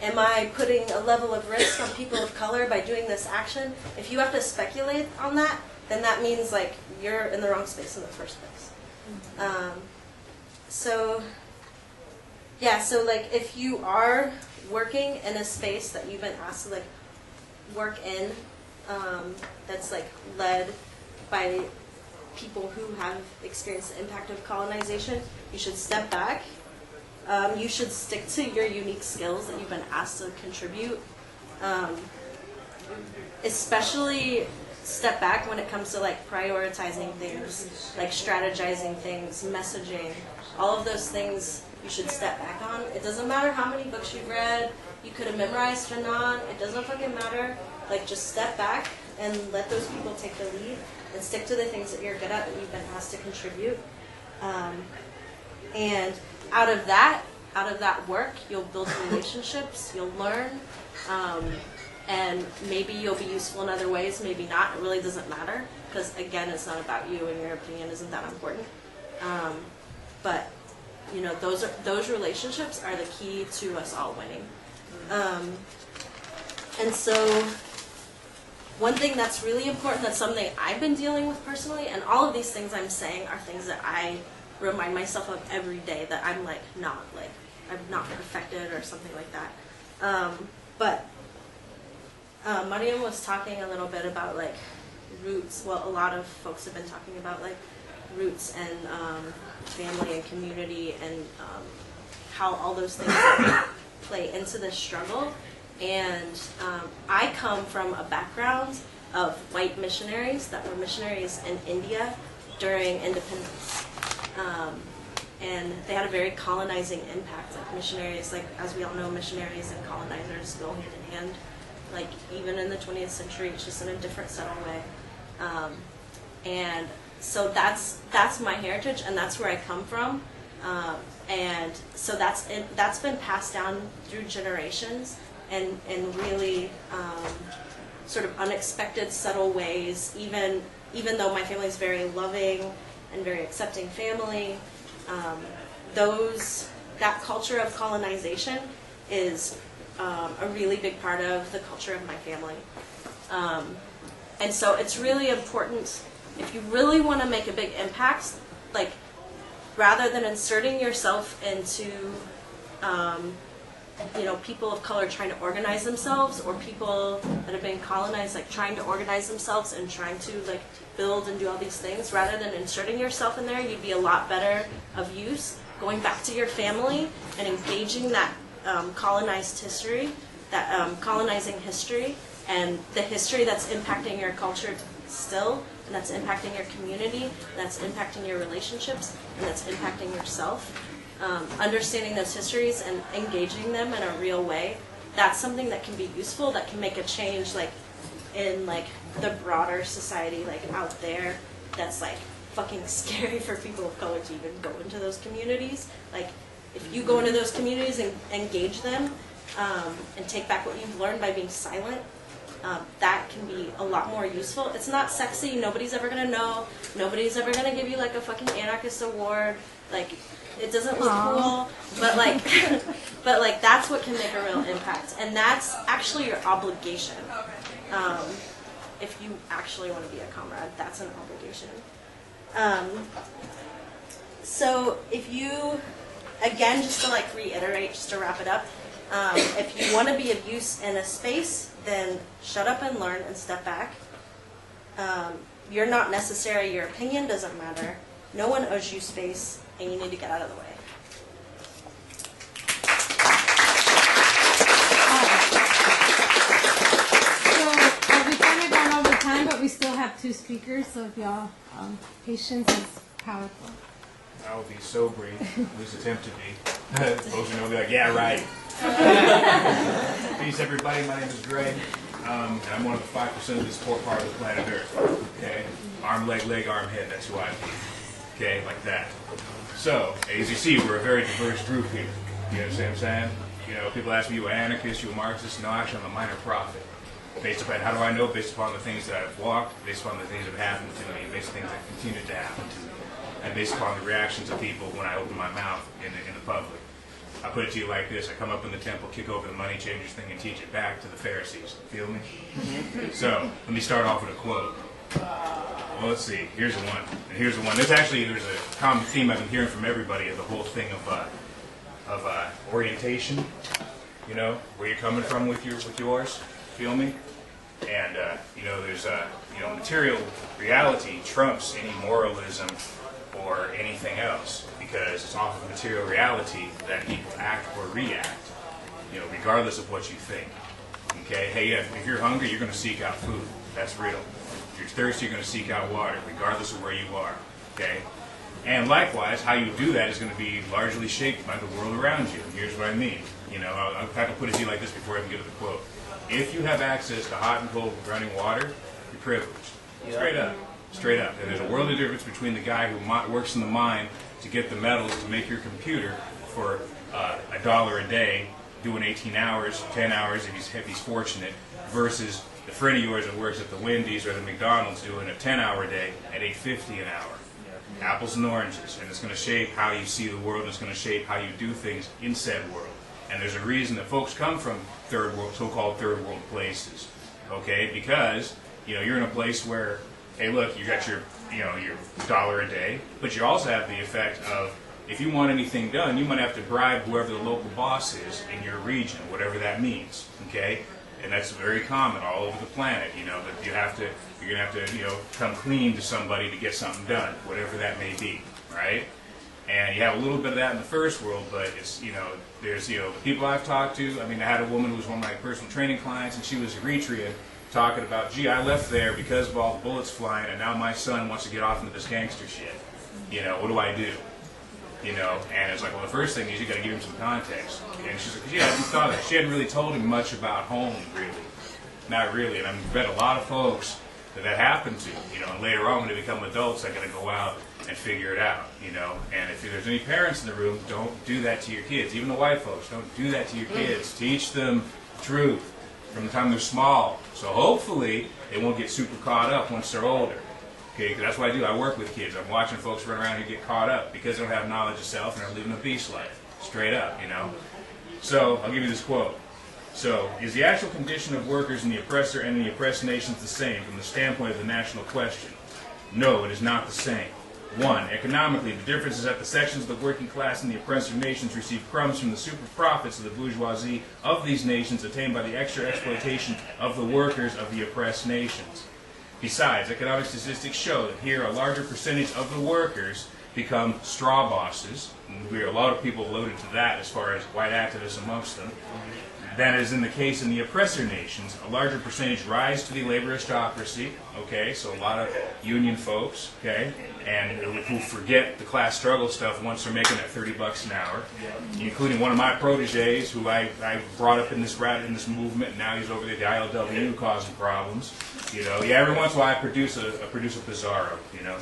am I putting a level of risk on people of color by doing this action? If you have to speculate on that, then that means like you're in the wrong space in the first place. So like if you are working in a space that you've been asked to like work in, that's like led by people who have experienced the impact of colonization, you should step back. You should stick to your unique skills that you've been asked to contribute. Especially step back when it comes to like prioritizing things, like strategizing things, messaging, all of those things you should step back on. It doesn't matter how many books you've read, you could have memorized or not, it doesn't fucking matter. Like, just step back and let those people take the lead and stick to the things that you're good at, that you've been asked to contribute. And out of that work, you'll build relationships, you'll learn, and maybe you'll be useful in other ways, maybe not. It really doesn't matter, because again, it's not about you and your opinion isn't that important. But you know, those relationships are the key to us all winning. And so one thing that's really important, that's something I've been dealing with personally, and all of these things I'm saying are things that I remind myself of every day, that I'm like I've not perfected or something like that. But Mariam was talking a little bit about like roots. Well, a lot of folks have been talking about like roots and family and community, and how all those things play into this struggle. And I come from a background of white missionaries that were missionaries in India during independence. And they had a very colonizing impact. Like missionaries, like as we all know, missionaries and colonizers go hand in hand. Like even in the 20th century, it's just in a different, subtle way. And so that's my heritage, and that's where I come from. And so that's been passed down through generations, and in really sort of unexpected, subtle ways. Even though my family is very loving and very accepting family, that culture of colonization is a really big part of the culture of my family. And so it's really important, if you really want to make a big impact, like rather than inserting yourself into people of color trying to organize themselves, or people that have been colonized like trying to organize themselves and trying to like build and do all these things, rather than inserting yourself in there, you'd be a lot better of use going back to your family and engaging that colonized history, that colonizing history, and the history that's impacting your culture still, and that's impacting your community, that's impacting your relationships, and that's impacting yourself. Understanding those histories and engaging them in a real way, that's something that can be useful, that can make a change like in like the broader society like out there, that's like fucking scary for people of color to even go into those communities. Like if you go into those communities and engage them and take back what you've learned by being silent, that can be a lot more useful. It's not sexy, nobody's ever gonna know, nobody's ever gonna give you like a fucking Anarchist award, like it doesn't look cool, but like but like that's what can make a real impact, and that's actually your obligation. If you actually want to be a comrade, that's an obligation. So if you, again, just to like reiterate, just to wrap it up, if you want to be of use in a space, then shut up and learn and step back. You're not necessary, your opinion doesn't matter. No one owes you space, and you need to get out of the way. So we kind of gone over time, but we still have 2 speakers, so if y'all, patience is powerful. I will be so brief, at least attempt to be. Folks are going to be like, yeah, right. Peace, everybody. My name is Greg. And I'm one of the 5% of this poor part of the planet Earth. Okay? Arm, leg, arm, head. That's who I am. Okay? Like that. So, as you see, we're a very diverse group here. You understand what I'm saying? You know, people ask me, you an anarchist, you a Marxist? No, actually, I'm a minor prophet. Based upon, how do I know? Based upon the things that I've walked, based upon the things that have happened to me, based on things that continue to happen to me, and based upon the reactions of people when I open my mouth in the public. I put it to you like this: I come up in the temple, kick over the money changers thing, and teach it back to the Pharisees. Feel me? So let me start off with a quote. Well, let's see. Here's the one. And here's the one. There's a common theme I've been hearing from everybody of the whole thing of orientation. You know, where you're coming from with yours. Feel me? And there's material reality trumps any moralism or anything else, because it's off of material reality that people act or react, regardless of what you think. Okay? Hey, if you're hungry, you're going to seek out food. That's real. If you're thirsty, you're going to seek out water, regardless of where you are. Okay? And likewise, how you do that is going to be largely shaped by the world around you. And here's what I mean. I'll have to put it to you like this before I even get to the quote. If you have access to hot and cold running water, you're privileged. Straight up. Straight up. And there's a world of difference between the guy who works in the mine to get the metals to make your computer for $1 a day, doing 18 hours, 10 hours if he's fortunate, versus the friend of yours that works at the Wendy's or the McDonald's doing a 10-hour day at $8.50 an hour. Apples and oranges. And it's going to shape how you see the world, and it's going to shape how you do things in said world. And there's a reason that folks come from so-called third world places. Okay? Because, you're in a place where, hey, look, you got your $1 a day, but you also have the effect of, if you want anything done, you might have to bribe whoever the local boss is in your region, whatever that means, okay? And that's very common all over the planet, that you're gonna have to, come clean to somebody to get something done, whatever that may be, right? And you have a little bit of that in the first world, but it's, there's, the people I've talked to, I had a woman who was one of my personal training clients, and she was Eritrean, talking about, gee, I left there because of all the bullets flying, and now my son wants to get off into this gangster shit. What do I do? And it's like, well, the first thing is you got to give him some context. And she's like, yeah, I hadn't thought of that. She hadn't really told him much about home, really. Not really. And I've met a lot of folks that happened to, and later on when they become adults, they got to go out and figure it out, And if there's any parents in the room, don't do that to your kids. Even the white folks, don't do that to your kids. Teach them truth from the time they're small. So hopefully they won't get super caught up once they're older. Okay, 'cause that's what I do. I work with kids. I'm watching folks run around and get caught up because they don't have knowledge of self and they're living a beast life. Straight up, So I'll give you this quote. So, is the actual condition of workers in the oppressor and in the oppressed nations the same from the standpoint of the national question? No, it is not the same. 1. Economically, the difference is that the sections of the working class and the oppressor nations receive crumbs from the super profits of the bourgeoisie of these nations attained by the extra exploitation of the workers of the oppressed nations. Besides, economic statistics show that here a larger percentage of the workers become straw bosses. And a lot of people alluded to that as far as white activists amongst them. That is in the case in the oppressor nations. A larger percentage rise to the labor aristocracy, okay, so a lot of union folks, okay, and who forget the class struggle stuff once they're making that $30 an hour, including one of my proteges who I brought up in this movement, and now he's over there at the ILW causing problems. You know, yeah, every once in a while I produce a bizarro, you know.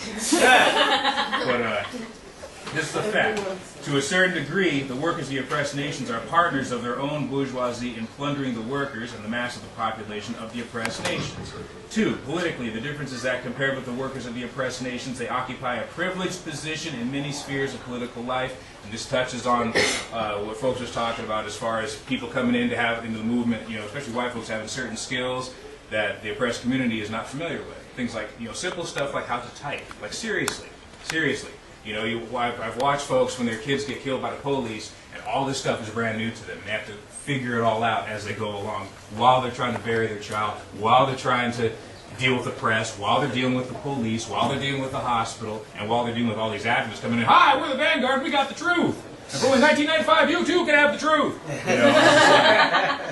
But this is a fact. To a certain degree, the workers of the oppressed nations are partners of their own bourgeoisie in plundering the workers and the mass of the population of the oppressed nations. 2. Politically, the difference is that compared with the workers of the oppressed nations, they occupy a privileged position in many spheres of political life. And this touches on what folks was talking about as far as people coming in to have into the movement, you know, especially white folks having certain skills that the oppressed community is not familiar with. Things like, you know, simple stuff like how to type. Like, seriously. You know, I've watched folks when their kids get killed by the police, and all this stuff is brand new to them. And they have to figure it all out as they go along, while they're trying to bury their child, while they're trying to deal with the press, while they're dealing with the police, while they're dealing with the hospital, and while they're dealing with all these activists coming in. Hi, we're the Vanguard, we got the truth. And in 1995, you too can have the truth.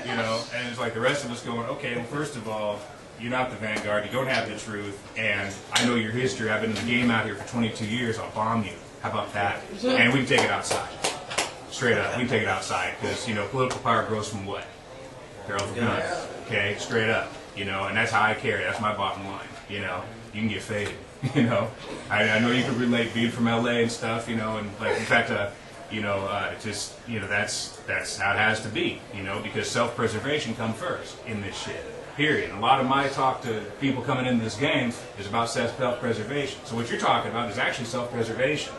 You know, and it's like the rest of us going, okay, well, first of all, you're not the Vanguard, you don't have the truth, and I know your history. I've been in the game out here for 22 years, I'll bomb you. How about that? And we can take it outside. Straight up, we can take it outside, because, you know, political power grows from what? Barrels of guns. Okay, straight up. You know, and that's how I carry it. That's my bottom line. You know, you can get faded. You know, I know you can relate being from LA and stuff, you know, and like, in fact, you know, just, you know, that's how it has to be, you know, because self-preservation comes first in this shit. Period. A lot of my talk to people coming into this game is about self-preservation. So what you're talking about is actually self-preservation.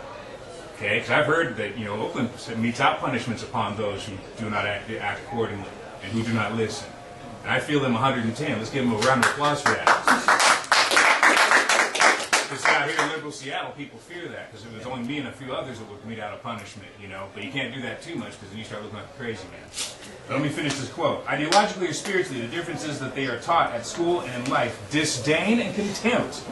Okay? Because I've heard that, you know, Oakland metes out punishments upon those who do not act accordingly and who do not listen. And I feel them 110. Let's give them a round of applause for that. Because out here in liberal Seattle, people fear that, because it was only me and a few others that would mete out a punishment, you know. But you can't do that too much, because then you start looking like a crazy man. But let me finish this quote. Ideologically or spiritually, the difference is that they are taught at school and in life disdain and contempt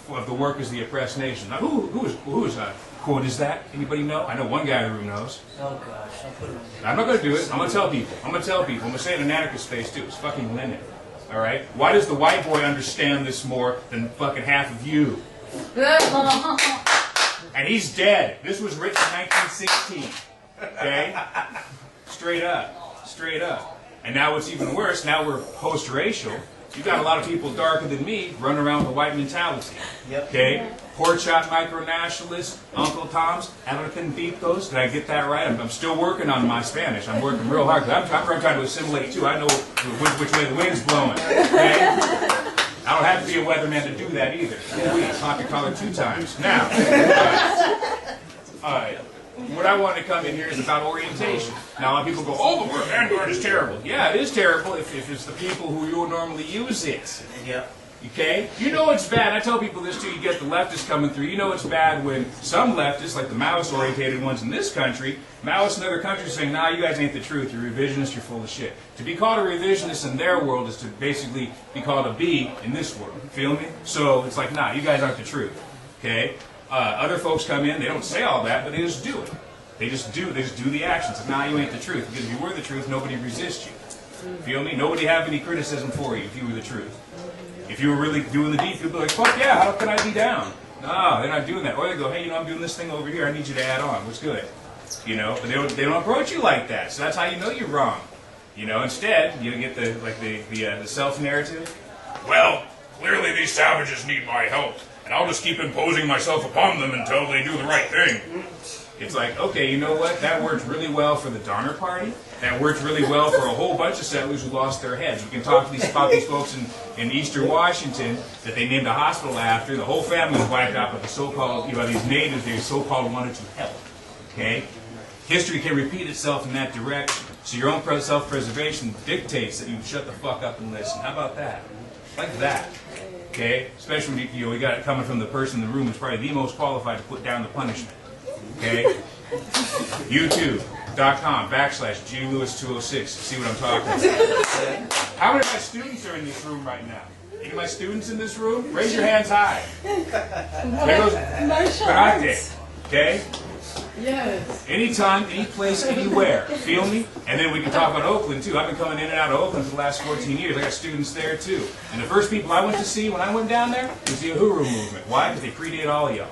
of the workers of the oppressed nation. Now, whose quote is that? Anybody know? I know one guy in the room knows. Oh gosh, I'll put it on. I'm not going to do it. I'm going to tell people. I'm going to say it in an anarchist space too. It's fucking Lenin. All right? Why does the white boy understand this more than fucking half of you? And he's dead. This was written in 1916. Okay? Straight up. And now what's even worse, now we're post-racial. You've got a lot of people darker than me running around with a white mentality. Yep. Okay? Pork chop micro-nationalists, Uncle Toms, Americanitos. Did I get that right? I'm still working on my Spanish. I'm working real hard. I'm trying to assimilate too. I know which way the wind's blowing. Okay? I don't have to be a weatherman to do that either. Please, pop your collar 2 times. Now, all right. What I want to come in here is about orientation. Now, a lot of people go, oh, the word Vanguard is terrible. Yeah, it is terrible if it's the people who you normally use it. Yeah. Okay? You know it's bad. I tell people this too. You get the leftists coming through. You know it's bad when some leftists, like the Maoist-orientated ones in this country, Maoists in other countries saying, nah, you guys ain't the truth. You're revisionists. You're full of shit. To be called a revisionist in their world is to basically be called a B in this world. Feel me? So it's like, nah, you guys aren't the truth. Okay? Other folks come in. They don't say all that, but they just do it. They just do the actions. Like, nah, you ain't the truth. Because if you were the truth, nobody resists you. Feel me? Nobody have any criticism for you if you were the truth. If you were really doing the deed, you'd be like, fuck yeah, how can I be down? No, they're not doing that. Or they go, hey, you know, I'm doing this thing over here. I need you to add on. What's good? You know, but they don't approach you like that. So that's how you know you're wrong. You know, instead, you get the self-narrative. Well, clearly these savages need my help, and I'll just keep imposing myself upon them until they do the right thing. It's like, okay, you know what? That worked really well for the Donner Party. That worked really well for a whole bunch of settlers who lost their heads. We can talk about these folks in eastern Washington that they named a hospital after. The whole family was wiped out by the so-called, you know, these natives they so-called wanted to help. Okay? History can repeat itself in that direction. So your own self-preservation dictates that you shut the fuck up and listen. How about that? Like that. Okay? Especially when we got it coming from the person in the room who's probably the most qualified to put down the punishment. Okay? YouTube.com/glewis206. See what I'm talking about. How many of my students are in this room right now? Any of my students in this room? Raise your hands high. There goes karate. Okay? Yes. Anytime, any place, anywhere. Feel me? And then we can talk about Oakland too. I've been coming in and out of Oakland for the last 14 years. I got students there too. And the first people I went to see when I went down there was the Uhuru movement. Why? Because they predate all of y'all.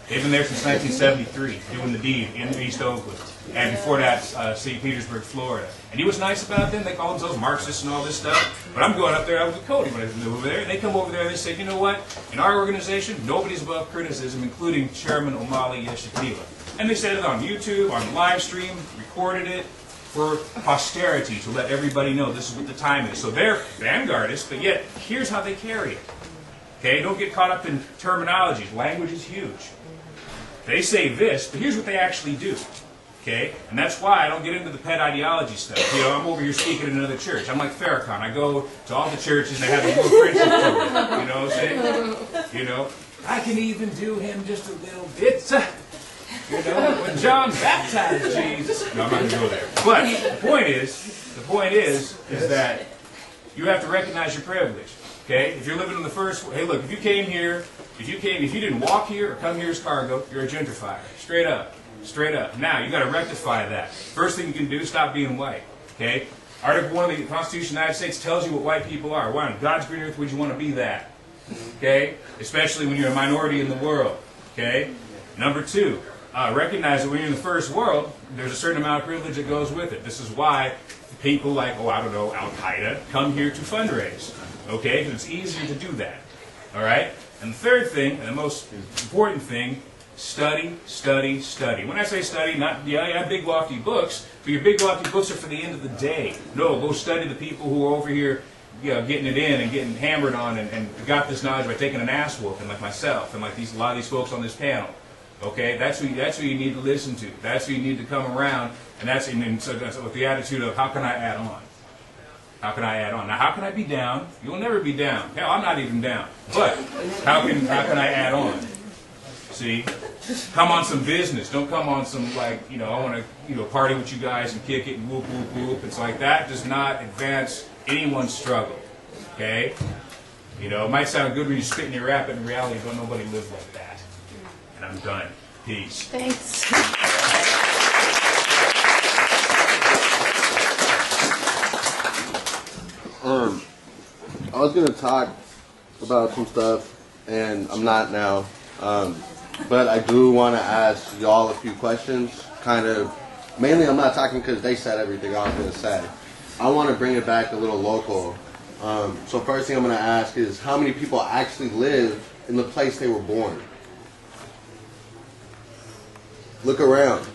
They've been there since 1973, doing the deed in East Oakland. And before that, St. Petersburg, Florida. And you know what's nice about them? They call themselves Marxists and all this stuff. But I'm going up there, I was with Cody when I was over there, and they come over there and they say, you know what? In our organization, nobody's above criticism, including Chairman Omali Yeshitila. And they said it on YouTube, on live stream, recorded it for posterity to let everybody know this is what the time is. So they're vanguardists, but yet here's how they carry it. Okay, don't get caught up in terminologies. Language is huge. They say this, but here's what they actually do. Okay? And that's why I don't get into the pet ideology stuff. You know, I'm over here speaking in another church. I'm like Farrakhan. I go to all the churches and they have a little friendship program. You know what I'm saying? You know, I can even do him just a little bit. You know, when John baptized Jesus. No, I'm not going to go there. But the point is that you have to recognize your privilege. Okay? If you're living in the first, hey, look, if you came here, if you didn't walk here or come here as cargo, you're a gentrifier. Straight up. Straight up. Now, you got to rectify that. First thing you can do is stop being white. Okay? Article 1 of the Constitution of the United States tells you what white people are. Why on God's green earth would you want to be that? Okay? Especially when you're a minority in the world. Okay? Number 2, recognize that when you're in the first world, there's a certain amount of privilege that goes with it. This is why people like, Al-Qaeda come here to fundraise. Okay? Because it's easier to do that. All right? And the third thing, and the most important thing, study, study, study. When I say study, not, you have big lofty books, but your big lofty books are for the end of the day. No, go study the people who are over here, getting it in and getting hammered on and got this knowledge by taking an ass whooping, like myself and like a lot of these folks on this panel. Okay, that's who you need to listen to. That's who you need to come around, and that's with the attitude of how can I add on. How can I add on? Now, how can I be down? You'll never be down. Hell, I'm not even down. But how can I add on? See, come on some business. Don't come on some I want to party with you guys and kick it and whoop whoop whoop. It's like that does not advance anyone's struggle. Okay, it might sound good when you spit in your rap, but in reality, don't nobody live like that. And I'm done. Peace. Thanks. I was going to talk about some stuff, and I'm not now, but I do want to ask y'all a few questions, mainly I'm not talking because they said everything I was going to say. I want to bring it back a little local. So first thing I'm going to ask is how many people actually live in the place they were born? Look around.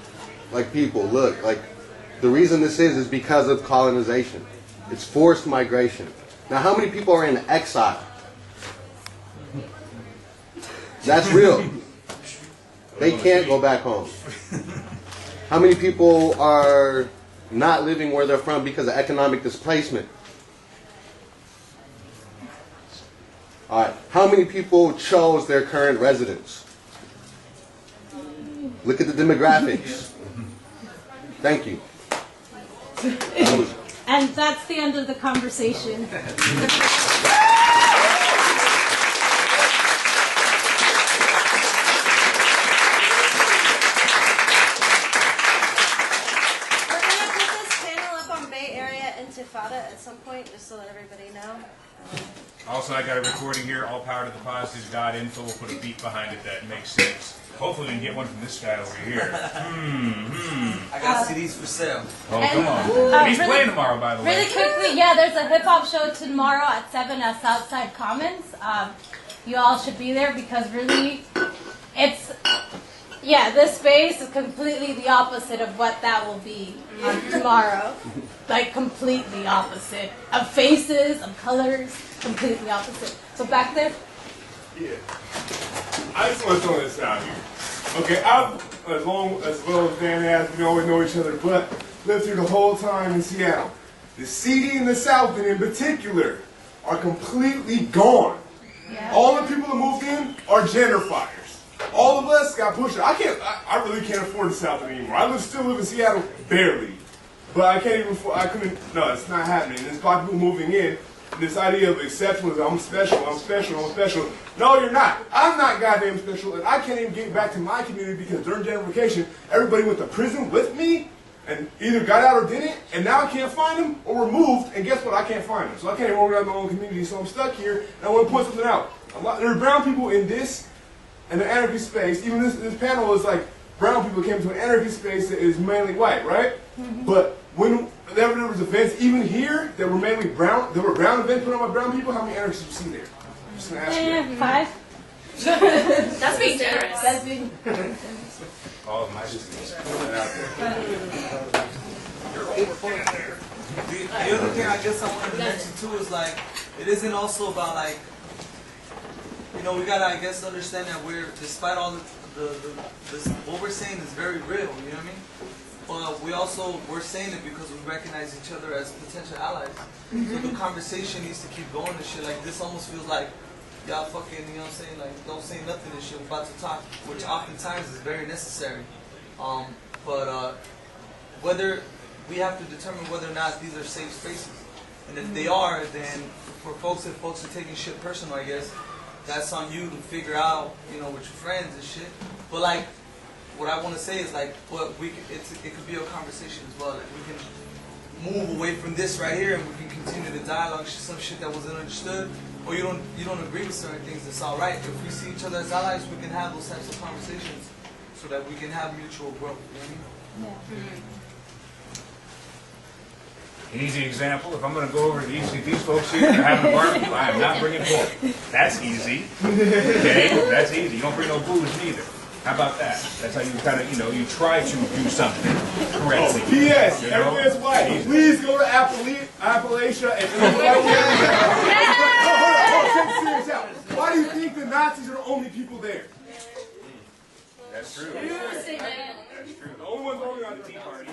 Look. The reason this is because of colonization. It's forced migration. Now, how many people are in exile? That's real. They can't go back home. How many people are not living where they're from because of economic displacement? All right. How many people chose their current residence? Look at the demographics. Thank you. And that's the end of the conversation. We're gonna put this panel up on Bay Area Intifada at some point, just to let everybody know. Also, I got a recording here, all power to the positive God info. We'll put a beat behind it that makes sense. Hopefully we can get one from this guy over here. I got CDs for sale. Oh, come on. He's really- playing tomorrow, by the way. Really quickly, there's a hip-hop show tomorrow at 7 at Southside Commons. You all should be there because really, this space is completely the opposite of what that will be tomorrow. Like, completely opposite. Of faces, of colors, completely opposite. So back there. Yeah. I just want to throw this out here. Okay, as well as Dan has, we always know each other, but lived through the whole time in Seattle. The CD and the South, and in particular, are completely gone. Yeah. All the people that moved in are gentrifiers. All of us got pushed. I really can't afford the South anymore. I still live in Seattle, barely. But I can't even, no, it's not happening. There's black people moving in. This idea of exceptionalism, I'm special, I'm special, I'm special. No, you're not. I'm not goddamn special, and I can't even get back to my community because during gentrification, everybody went to prison with me and either got out or didn't, and now I can't find them or were moved, and guess what? I can't find them. So I can't even organize my own community, so I'm stuck here, and I want to point something out. There are brown people in this, and the anarchy space, even this panel is like brown people came to an anarchy space that is mainly white, right? But whenever there was events, even here, that were mainly brown, there were brown events put on by brown people, how many anarchists did you see there? I'm just going to ask you. 5. That's being generous. That's being. All of my students. The other thing I guess I wanted to mention too is like, it isn't also about like, you know, we gotta I guess understand that despite all what we're saying is very real, you know what I mean? But we're saying it because we recognize each other as potential allies. So the conversation needs to keep going and shit. Like this almost feels like y'all fucking, you know what I'm saying? Like don't say nothing and shit. We're about to talk, which oftentimes is very necessary. Whether we have to determine whether or not these are safe spaces, and if they are, then for folks, if folks are taking shit personal, I guess that's on you to figure out, you know, with your friends and shit. But like, what I want to say is like, but it could be a conversation as well. Like we can move away from this right here, and we can continue the dialogue. Some shit that wasn't understood, or you don't agree with certain things. It's all right. If we see each other as allies, we can have those types of conversations, so that we can have mutual growth. You know what I mean? Yeah. An easy example, if I'm going to go over to these folks here and have a barbecue, I am not bringing pork. That's easy. Okay? That's easy. You don't bring no booze neither. How about that? That's how you kind of, you know, you try to do something correctly. P.S. You know? Everywhere's white. Please go to Appalachia and check the serious out. Why do you think the Nazis are the only people there? That's true. That's true. That's true. The only ones voting on the Tea Party.